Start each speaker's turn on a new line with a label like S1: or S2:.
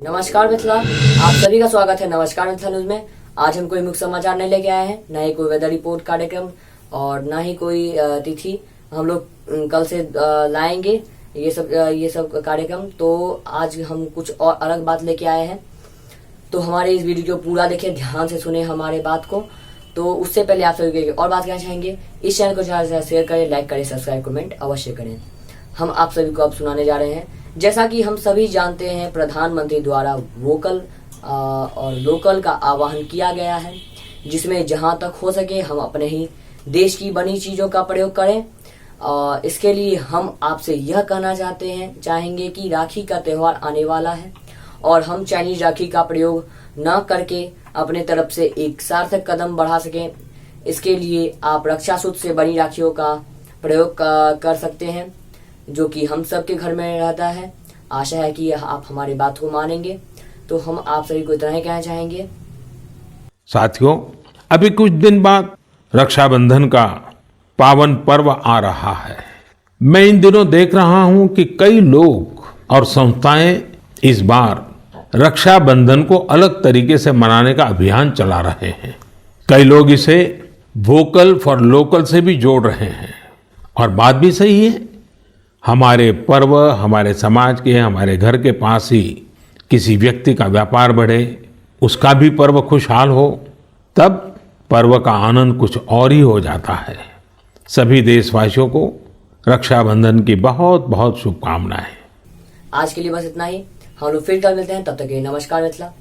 S1: नमस्कार मिथिला, आप सभी का स्वागत है नमस्कार मिथिला न्यूज में। आज हम कोई मुख्य समाचार नहीं लेके आए हैं, न ही कोई वेदर रिपोर्ट कार्यक्रम और न ही कोई तिथि हम लोग कल से लाएंगे ये सब कार्यक्रम। तो आज हम कुछ और अलग बात लेके आए हैं, तो हमारे इस वीडियो को पूरा देखें, ध्यान से सुने हमारे बात को। तो उससे पहले आप सभी और बात कहना चाहेंगे, इस चैनल को ज़्यादा से ज़्यादा शेयर करें, लाइक करें, सब्सक्राइब कमेंट अवश्य करें। हम आप सभी को अब सुनाने जा रहे हैं। जैसा कि हम सभी जानते हैं, प्रधानमंत्री द्वारा वोकल और लोकल का आह्वान किया गया है, जिसमें जहां तक हो सके हम अपने ही देश की बनी चीजों का प्रयोग करें। इसके लिए हम आपसे यह कहना चाहेंगे कि राखी का त्यौहार आने वाला है और हम चाइनीज राखी का प्रयोग न करके अपने तरफ से एक सार्थक कदम बढ़ा सकें। इसके लिए आप रक्षा सूत्र से बनी राखियों का प्रयोग कर सकते हैं, जो कि हम सबके घर में रहता है। आशा है कि आप हमारी बात को मानेंगे। तो हम आप सभी को इतना ही कहना चाहेंगे।
S2: साथियों, अभी कुछ दिन बाद रक्षाबंधन का पावन पर्व आ रहा है। मैं इन दिनों देख रहा हूं कि कई लोग और संस्थाएं इस बार रक्षाबंधन को अलग तरीके से मनाने का अभियान चला रहे हैं। कई लोग इसे वोकल फॉर लोकल से भी जोड़ रहे हैं और बात भी सही है। हमारे पर्व हमारे समाज के, हमारे घर के पास ही किसी व्यक्ति का व्यापार बढ़े, उसका भी पर्व खुशहाल हो, तब पर्व का आनंद कुछ और ही हो जाता है। सभी देशवासियों को रक्षाबंधन की बहुत बहुत शुभकामनाएं।
S1: आज के लिए बस इतना ही। हम लोग फिर कल मिलते हैं, तब तक के लिए नमस्कार मिथिला।